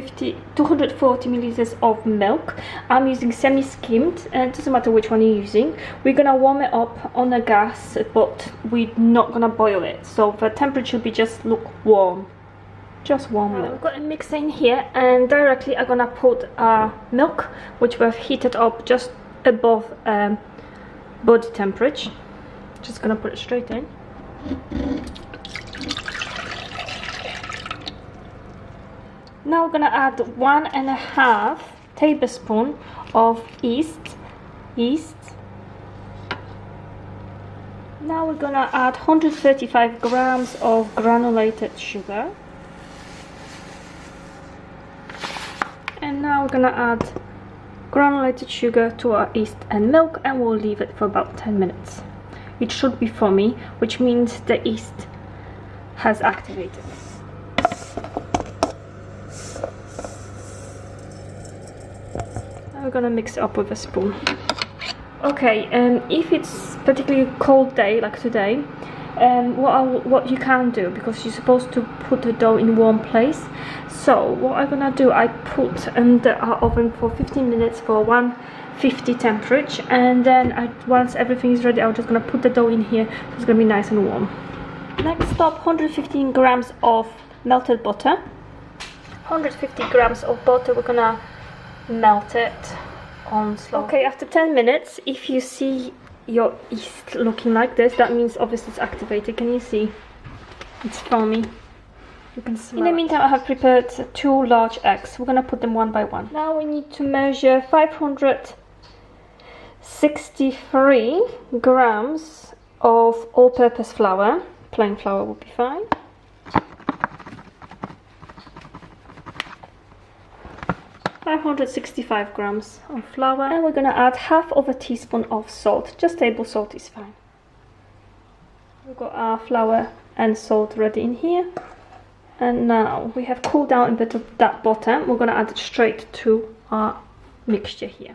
240 milliliters of milk. I'm using semi-skimmed, and it doesn't matter which one you're using. We're gonna warm it up on the gas, but we're not gonna boil it, so the temperature will be just lukewarm. Just warm milk. We've got a mixer in here, and directly I'm gonna put milk, which we've heated up just above body temperature. Just gonna put it straight in. Now we're gonna add 1.5 tablespoons of yeast. Now we're gonna add 135 grams of granulated sugar. And now we're gonna add granulated sugar to our yeast and milk, and we'll leave it for about 10 minutes. It should be foamy, which means the yeast has activated. Now we're gonna mix it up with a spoon. Okay, if it's particularly cold day like today, what you can do, because you're supposed to put the dough in a warm place. So what I'm gonna do, I put in the oven for 15 minutes for 150 temperature, and then once everything is ready, I'm just gonna put the dough in here, so it's gonna be nice and warm. Next up, 115 grams of melted butter. 150 grams of butter, we're gonna melt it on slow. Okay, after 10 minutes, if you see your yeast looking like this, that means obviously it's activated. Can you see? It's foamy. You can smell. In the meantime, I have prepared 2 large eggs. We're gonna put them one by one. Now we need to measure 563 grams of all-purpose flour. Plain flour will be fine. 565 grams of flour, and we're gonna add 1/2 teaspoon of salt. Just table salt is fine. We've got our flour and salt ready in here, and now we have cooled down a bit of that butter. We're gonna add it straight to our mixture here.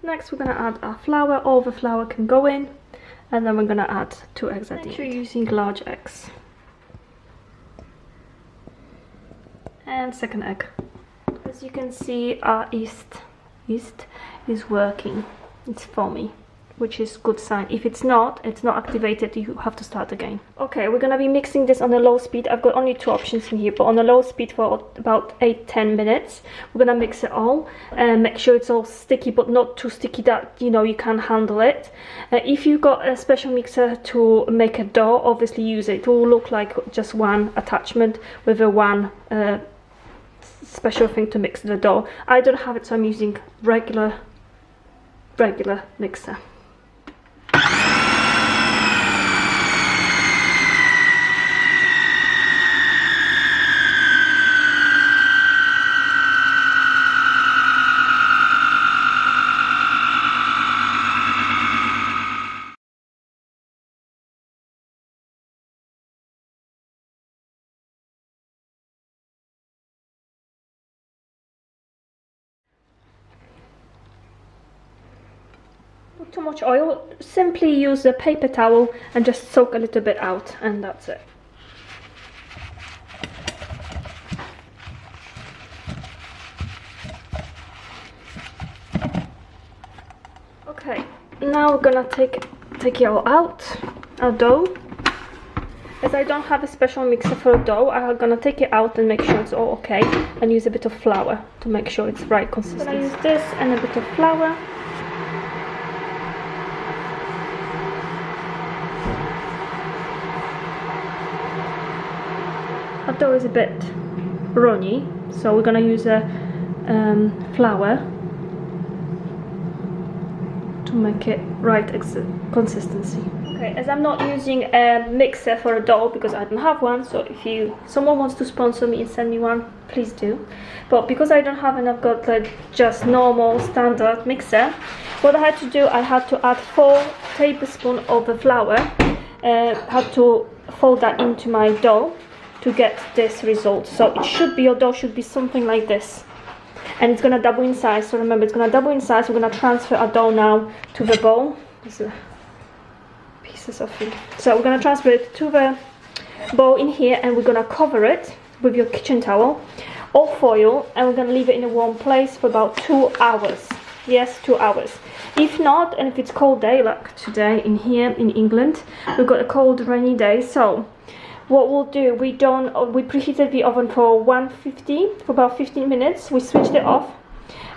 Next, we're going to add our flour. All the flour can go in, and then we're going to add 2 eggs at the end. We're using large eggs. And second egg. As you can see, our yeast is working. It's foamy, which is good sign. If it's not activated, you have to start again. Okay, we're gonna be mixing this on a low speed. I've got only 2 options in here, but on a low speed for about 8-10 minutes. We're gonna mix it all and make sure it's all sticky, but not too sticky that you can't handle it. If you've got a special mixer to make a dough, obviously use it. It will look like just one attachment with a one special thing to mix the dough. I don't have it, so I'm using regular mixer. Not too much oil, simply use a paper towel and just soak a little bit out, and that's it. Okay, now we're gonna take it all out, our dough. As I don't have a special mixer for dough, I'm gonna take it out and make sure it's all okay, and use a bit of flour to make sure it's right consistency. I use this and a bit of flour. Our dough is a bit runny, so we're gonna use a flour to make it right consistency. Okay, as I'm not using a mixer for a dough because I don't have one, so if someone wants to sponsor me and send me one, please do. But because I don't have and I've got just normal standard mixer, what I had to do, I had to add 4 tablespoons of the flour. Had to fold that into my dough to get this result. So it should be, your dough should be something like this. And it's gonna double in size, so remember it's gonna double in size. We're gonna transfer our dough now to the bowl. There's pieces of it. So we're gonna transfer it to the bowl in here, and we're gonna cover it with your kitchen towel or foil, and we're gonna leave it in a warm place for about 2 hours. Yes, 2 hours. If not, and if it's cold day like today in here in England, we've got a cold rainy day, so what we'll do, we preheated the oven for 150 for about 15 minutes. We switched it off,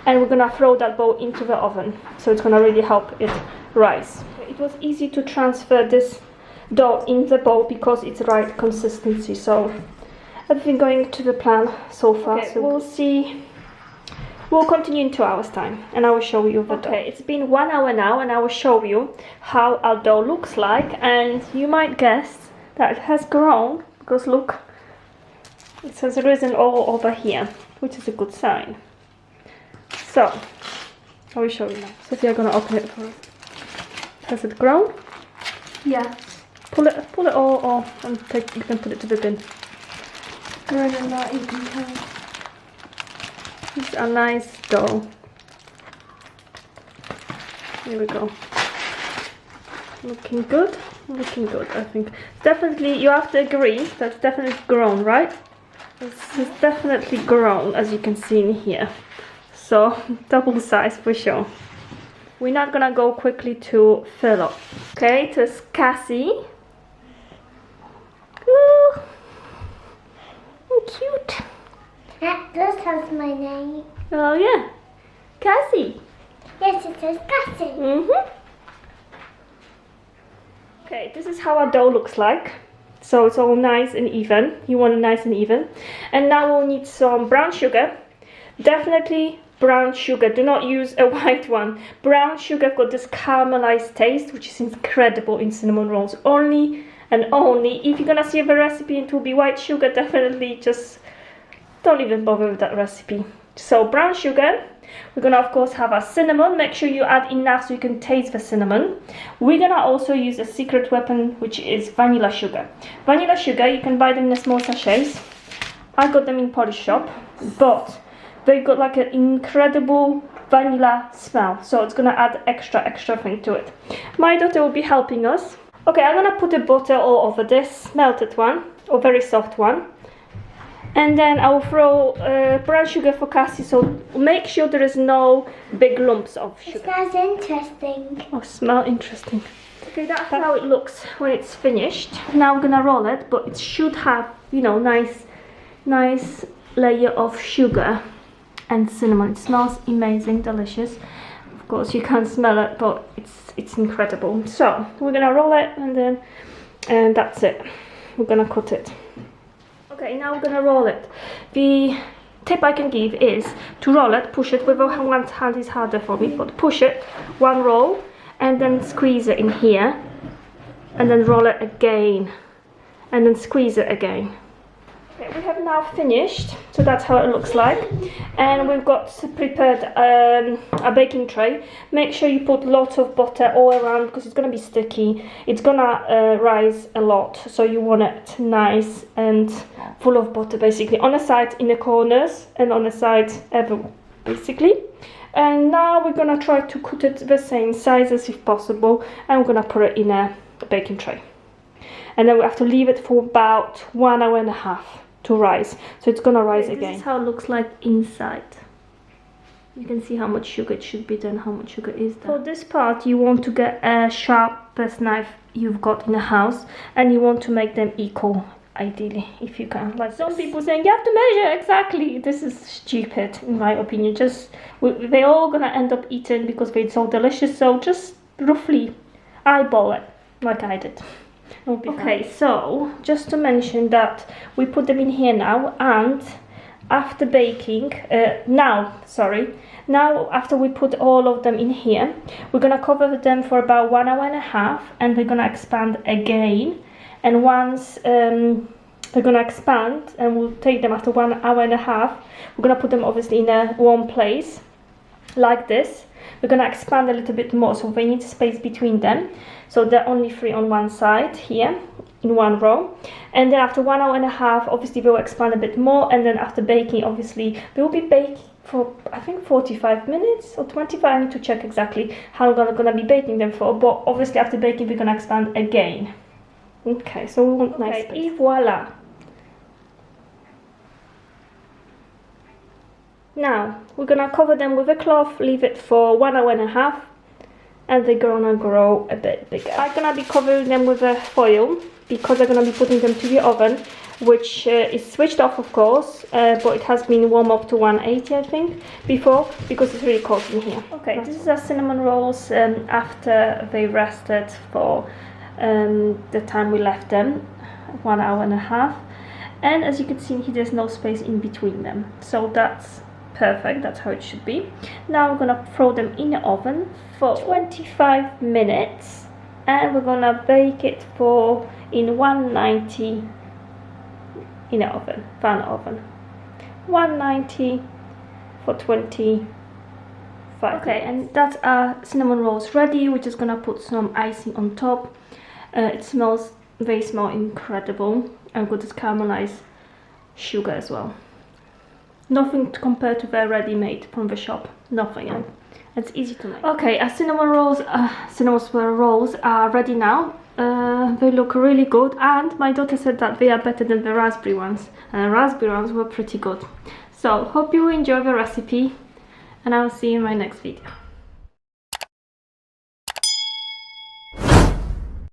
and we're gonna throw that bowl into the oven, so it's gonna really help it rise. It was easy to transfer this dough in the bowl because it's the right consistency, so everything going to the plan so far. Okay, so we'll see. We'll continue in 2 hours time, and I will show you the dough. Okay, it's been 1 hour now, and I will show you how our dough looks like, and you might guess that it has grown, because look, it has risen all over here, which is a good sign. So, I will show you now. Sophia, I'm gonna open it for us. Has it grown? Yeah. Pull it all off, and you can put it to the bin. Growing a lot, you can tell. It's a nice dough. Here we go. Looking good, I think. Definitely, you have to agree, that's definitely grown, right? This is definitely grown, as you can see in here. So, double size for sure. We're not gonna go quickly to fill up. Okay, to Cassie. Ooh, cute. This has my name. Oh yeah, Cassie. Yes, it says Cassie. Okay, this is how our dough looks like. So it's all nice and even. You want it nice and even. And now we'll need some brown sugar. Definitely brown sugar. Do not use a white one. Brown sugar got this caramelized taste, which is incredible in cinnamon rolls. Only and only if you're gonna see the recipe and it will be white sugar, definitely just don't even bother with that recipe. So brown sugar. We're gonna of course have our cinnamon. Make sure you add enough so you can taste the cinnamon. We're gonna also use a secret weapon, which is vanilla sugar. Vanilla sugar, you can buy them in the small sachets. I got them in Polish shop, but they got like an incredible vanilla smell, so it's gonna add extra thing to it. My daughter will be helping us. Okay, I'm gonna put the butter all over this melted one, or very soft one. And then I will throw brown sugar for Cassie, so make sure there is no big lumps of sugar. It smells interesting. Oh, smell interesting. Okay, that's how it looks when it's finished. Now I'm gonna roll it, but it should have, you know, nice layer of sugar and cinnamon. It smells amazing, delicious. Of course, you can't smell it, but it's incredible. So we're gonna roll it, and that's it. We're gonna cut it. Okay, now we're gonna roll it. The tip I can give is to roll it, push it with one hand is harder for me, but push it, one roll, and then squeeze it in here, and then roll it again, and then squeeze it again. Okay, we have now finished, so that's how it looks like, and we've got prepared a baking tray. Make sure you put lots of butter all around because it's gonna be sticky. It's gonna rise a lot, so you want it nice and full of butter, basically on the sides, in the corners, and on the sides everywhere, basically. And now we're gonna try to cut it the same sizes if possible, and we're gonna put it in a baking tray. And then we have to leave it for about 1 hour and a half to rise, so it's gonna rise again. This is how it looks like inside. You can see how much sugar it should be there and how much sugar is there. For this part, you want to get a sharpest knife you've got in the house, and you want to make them equal, ideally, if you can. Like some people saying you have to measure exactly. This is stupid, in my opinion. They're all gonna end up eating because they're so delicious. So just roughly eyeball it, like I did. Okay, so just to mention that we put them in here now, and after baking, now after we put all of them in here, we're gonna cover them for about 1 hour and a half, and they're gonna expand again. And once they're gonna expand, and we'll take them after 1 hour and a half, we're gonna put them obviously in a warm place like this. We're gonna expand a little bit more, so we need space between them. So they're only 3 on one side here, in one row, and then after 1 hour and a half obviously they will expand a bit more, and then after baking obviously they will be baking for I think 45 minutes or 25. I need to check exactly how long I'm gonna be baking them for, but obviously after baking we're gonna expand again. Okay, so we want nice space. Et voila. Now we're gonna cover them with a cloth, leave it for 1 hour and a half, and they're gonna grow a bit bigger. I'm gonna be covering them with a foil because I'm gonna be putting them to the oven, which is switched off of course, but it has been warmed up to 180 I think before, because it's really cold in here. Okay, this is our cinnamon rolls after they rested for the time we left them, 1 hour and a half, and as you can see here there's no space in between them, so that's perfect, that's how it should be. Now we're gonna throw them in the oven for 25 minutes, and we're gonna bake it for in 190 in the oven, fan oven, 190 for 25. Okay, and that's our cinnamon rolls ready. We're just gonna put some icing on top. It smells, they smell incredible. I've got this caramelized sugar as well. Nothing to compare to the ready-made from the shop. Nothing. It's easy to make. Okay, our cinnamon swirl rolls are ready now. They look really good, and my daughter said that they are better than the raspberry ones, and the raspberry ones were pretty good. So hope you enjoy the recipe, and I'll see you in my next video.